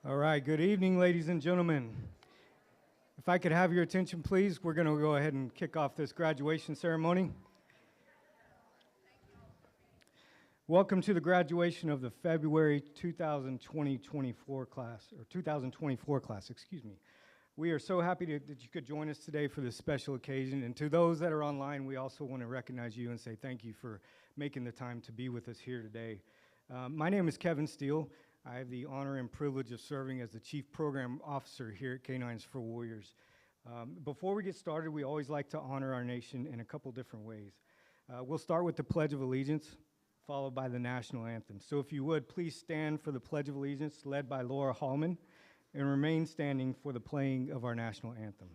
All right, good evening, ladies and gentlemen. If I could have your attention, please, we're going to go ahead and kick off this graduation ceremony. Welcome to the graduation of the February 2024 class, or 2024 class, excuse me. We are so happy that you could join us today for this special occasion. And to those that are online, we also want to recognize you and say thank you for making the time to be with us here today. My name is Kevin Steele. I have the honor and privilege of serving as the Chief Program Officer here at K9s For Warriors. Before we get started, we always like to honor our nation in a couple different ways. We'll start with the Pledge of Allegiance, followed by the National Anthem. So if you would, please stand for the Pledge of Allegiance, led by Laura Hallman, and remain standing for the playing of our National Anthem.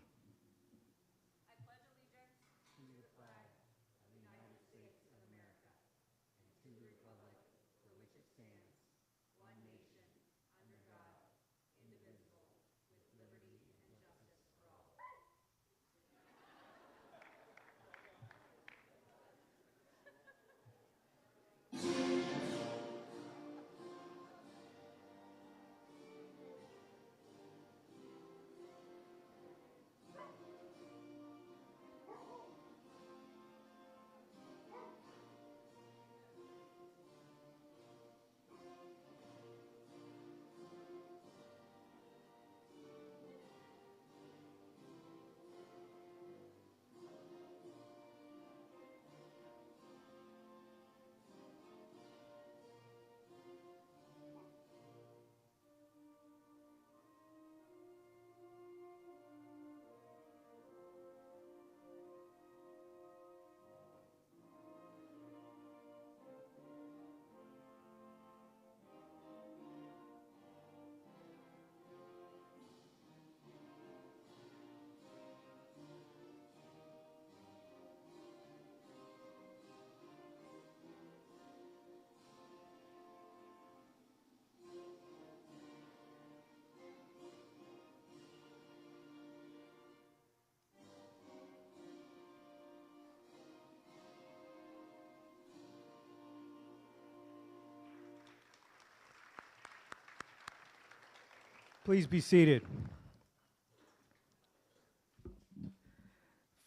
Please be seated.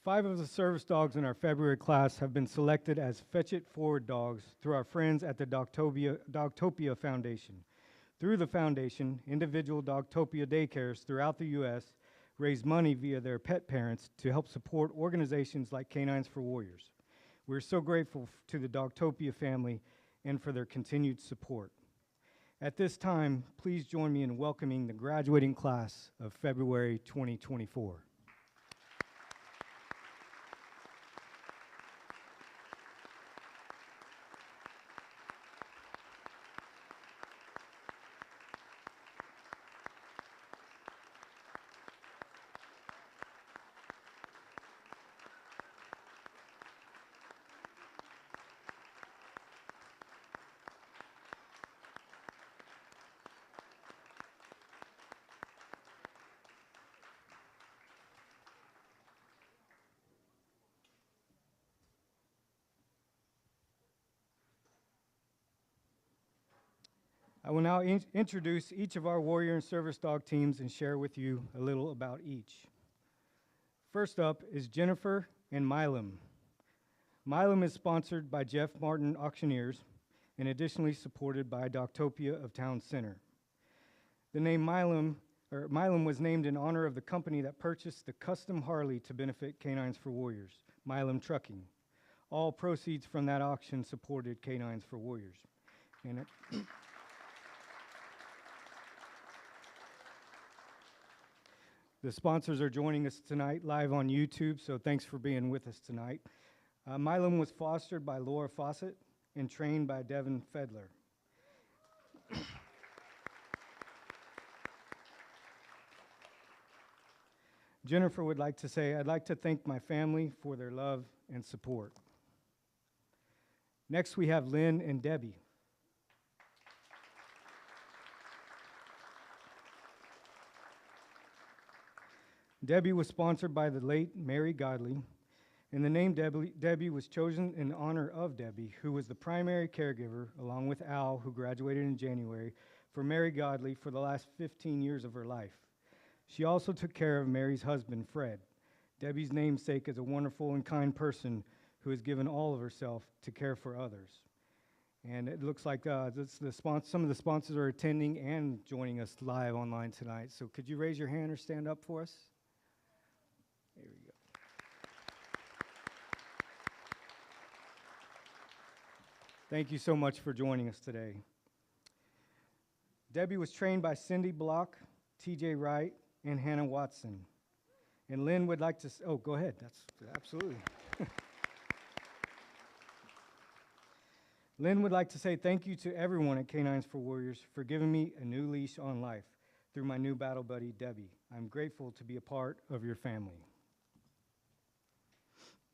5 of the service dogs in our February class have been selected as Fetch It Forward dogs through our friends at the Dogtopia Foundation. Through the foundation, individual Dogtopia daycares throughout the U.S. raise money via their pet parents to help support organizations like K9s For Warriors. We're so grateful to the Dogtopia family and for their continued support. At this time, please join me in welcoming the graduating class of February 2024. I will now introduce each of our warrior and service dog teams and share with you a little about each. First up is Jennifer and Milam. Milam is sponsored by Jeff Martin Auctioneers and additionally supported by Dogtopia of Town Center. The name Milam was named in honor of the company that purchased the custom Harley to benefit K9s For Warriors, Milam Trucking. All proceeds from that auction supported K9s For Warriors. And the sponsors are joining us tonight live on YouTube, so thanks for being with us tonight. Milam was fostered by Laura Fawcett and trained by Devin Fedler. Jennifer would like to say, I'd like to thank my family for their love and support. Next, we have Lynn and Debbie. Debbie was sponsored by the late Mary Godley, and the name Debbie was chosen in honor of Debbie, who was the primary caregiver, along with Al, who graduated in January, for Mary Godley for the last 15 years of her life. She also took care of Mary's husband, Fred. Debbie's namesake is a wonderful and kind person who has given all of herself to care for others. And it looks like some of the sponsors are attending and joining us live online tonight. So could you raise your hand or stand up for us? There we go. Thank you so much for joining us today. Debbie was trained by Cindy Block, TJ Wright, and Hannah Watson. And Lynn would like to, oh, go ahead. That's absolutely. Lynn would like to say thank you to everyone at K9s For Warriors for giving me a new leash on life through my new battle buddy, Debbie. I'm grateful to be a part of your family.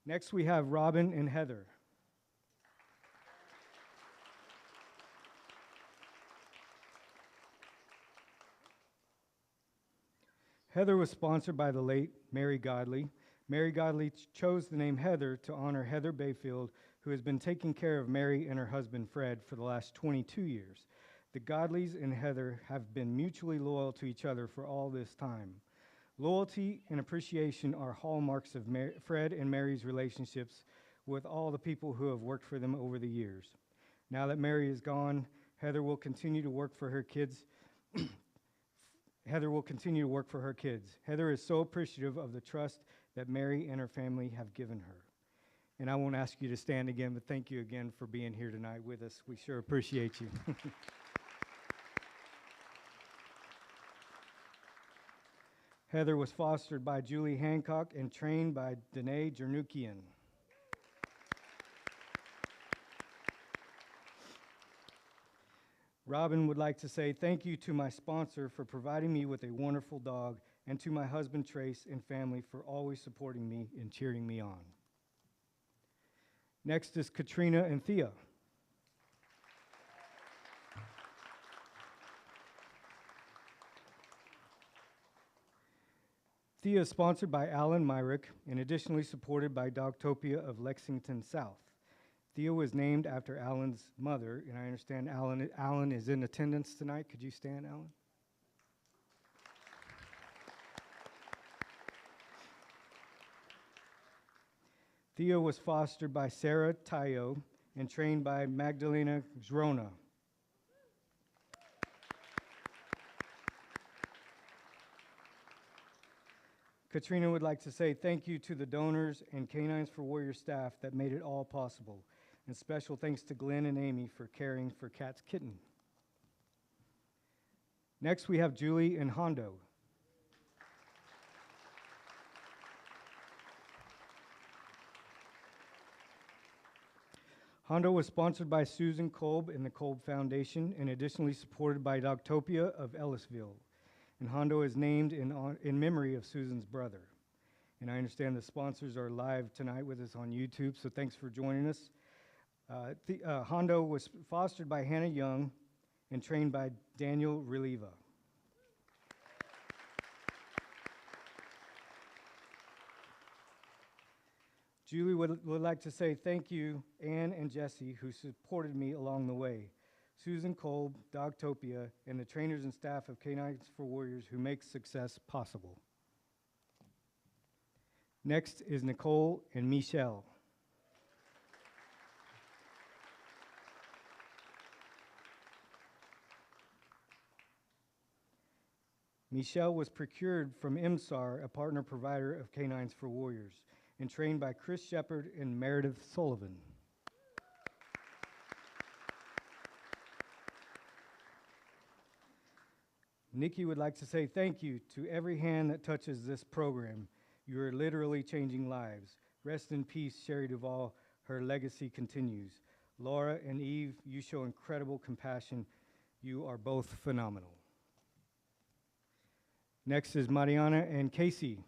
Next, we have Robin and Heather. Heather was sponsored by the late Mary Godley. Mary Godley chose the name Heather to honor Heather Bayfield, who has been taking care of Mary and her husband Fred for the last 22 years. The Godleys and Heather have been mutually loyal to each other for all this time. Loyalty and appreciation are hallmarks of Fred and Mary's relationships with all the people who have worked for them over the years. Now that Mary is gone, Heather will continue to work for her kids. Heather will continue to work for her kids. Heather is so appreciative of the trust that Mary and her family have given her. And I won't ask you to stand again, but thank you again for being here tonight with us. We sure appreciate you. Heather was fostered by Julie Hancock and trained by Danae Jernukian. Robin would like to say thank you to my sponsor for providing me with a wonderful dog, and to my husband Trace and family for always supporting me and cheering me on. Next is Katrina and Thea. Thea is sponsored by Alan Myrick and additionally supported by Dogtopia of Lexington South. Thea was named after Alan's mother, and I understand Alan is in attendance tonight. Could you stand, Alan? Thea was fostered by Sarah Tayo and trained by Magdalena Zrona. Katrina would like to say thank you to the donors and K9s For Warriors staff that made it all possible. And special thanks to Glenn and Amy for caring for Cat's kitten. Next, we have Julie and Hondo. Hondo was sponsored by Susan Kolb and the Kolb Foundation and additionally supported by Dogtopia of Ellisville. And Hondo is named in memory of Susan's brother. And I understand the sponsors are live tonight with us on YouTube, so thanks for joining us. Hondo was fostered by Hannah Young and trained by Daniel Reliva. Julie would like to say thank you, Ann and Jesse, who supported me along the way. Susan Kolb, Dogtopia, and the trainers and staff of K9s For Warriors who make success possible. Next is Nicole and Michelle. Michelle was procured from IMSAR, a partner provider of K9s For Warriors, and trained by Chris Shepard and Meredith Sullivan. Nikki would like to say thank you to every hand that touches this program. You are literally changing lives. Rest in peace, Shari Duval. Her legacy continues. Laura and Eve, you show incredible compassion. You are both phenomenal. Next is Mariana and Casey.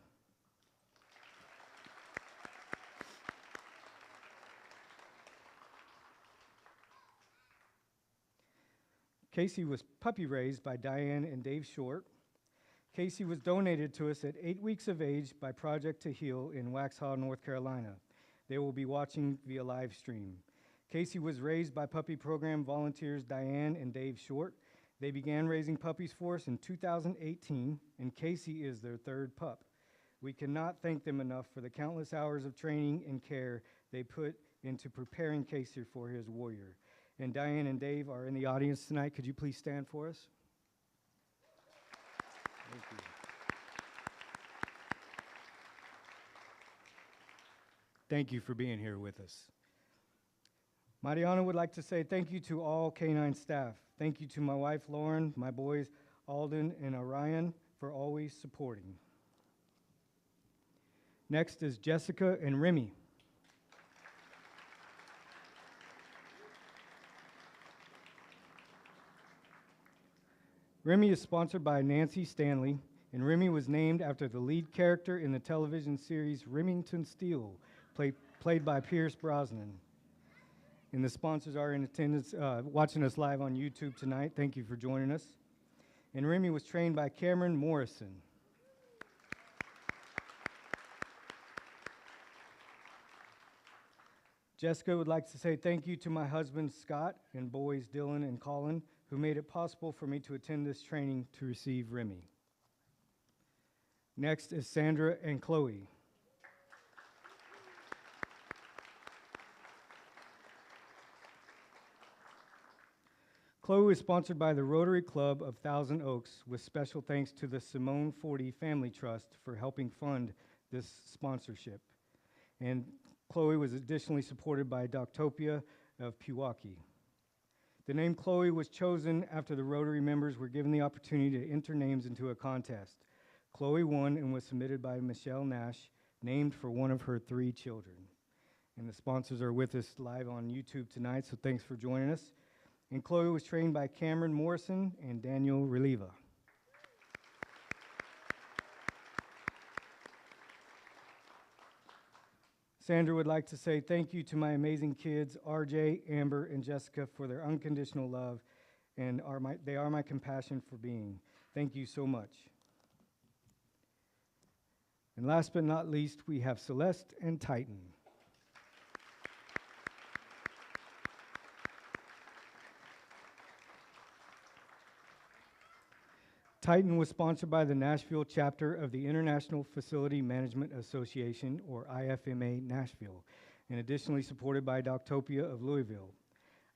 Casey was puppy raised by Diane and Dave Short. Casey was donated to us at 8 weeks of age by Project to Heal in Waxhaw, North Carolina. They will be watching via live stream. Casey was raised by puppy program volunteers Diane and Dave Short, They began raising puppies for us in 2018, and Casey is their third pup. We cannot thank them enough for the countless hours of training and care they put into preparing Casey for his warrior. And Diane and Dave are in the audience tonight. Could you please stand for us? Thank you. Thank you for being here with us. Mariana would like to say thank you to all K9 staff. Thank you to my wife, Lauren, my boys, Alden and Orion, for always supporting. Next is Jessica and Remy. Remy is sponsored by Nancy Stanley, and Remy was named after the lead character in the television series Remington Steele, played by Pierce Brosnan. And the sponsors are in attendance, watching us live on YouTube tonight. Thank you for joining us. And Remy was trained by Cameron Morrison. Jessica would like to say thank you to my husband, Scott, and boys, Dylan and Colin, who made it possible for me to attend this training to receive Remy. Next is Sandra and Chloe. Chloe is sponsored by the Rotary Club of Thousand Oaks, with special thanks to the Simone Forty Family Trust for helping fund this sponsorship. And Chloe was additionally supported by Doctopia of Pewaukee. The name Chloe was chosen after the Rotary members were given the opportunity to enter names into a contest. Chloe won and was submitted by Michelle Nash, named for one of her 3 children. And the sponsors are with us live on YouTube tonight, so thanks for joining us. And Chloe was trained by Cameron Morrison and Daniel Reliva. Sandra would like to say thank you to my amazing kids, RJ, Amber, and Jessica, for their unconditional love, and they are my compassion for being. Thank you so much. And last but not least, we have Celeste and Titan. Titan was sponsored by the Nashville chapter of the International Facility Management Association, or IFMA Nashville, and additionally supported by Doctopia of Louisville.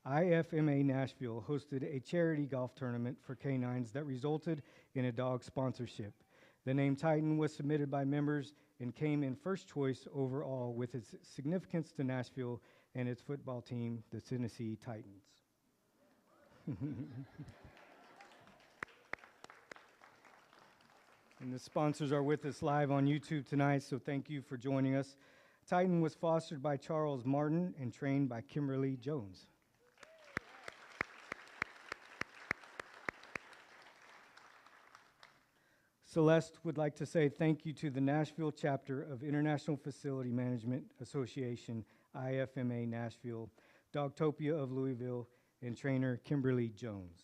IFMA Nashville hosted a charity golf tournament for K9s that resulted in a dog sponsorship. The name Titan was submitted by members and came in first choice overall with its significance to Nashville and its football team, the Tennessee Titans. And the sponsors are with us live on YouTube tonight, so thank you for joining us. Titan was fostered by Charles Martin and trained by Kimberly Jones. Celeste would like to say thank you to the Nashville chapter of International Facility Management Association, IFMA Nashville, Dogtopia of Louisville, and trainer Kimberly Jones.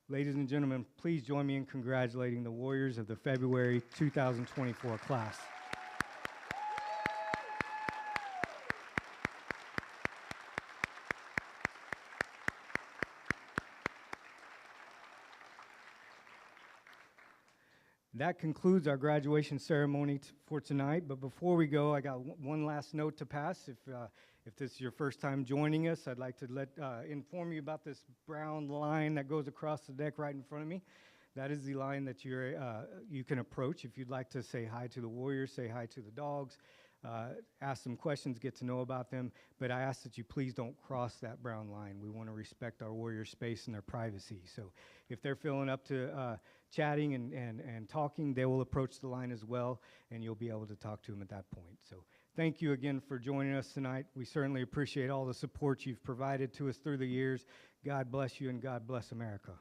Ladies and gentlemen, please join me in congratulating the Warriors of the February 2024 class. That concludes our graduation ceremony for tonight, but before we go, I got one last note to pass. If this is your first time joining us, I'd like to inform you about this brown line that goes across the deck right in front of me. That is the line that you can approach if you'd like to say hi to the Warriors, say hi to the dogs, ask some questions, get to know about them, but I ask that you please don't cross that brown line. We want to respect our Warrior space and their privacy. So if they're feeling up to chatting and talking, they will approach the line as well, and you'll be able to talk to them at that point. So thank you again for joining us tonight. We certainly appreciate all the support you've provided to us through the years. God bless you, and God bless America.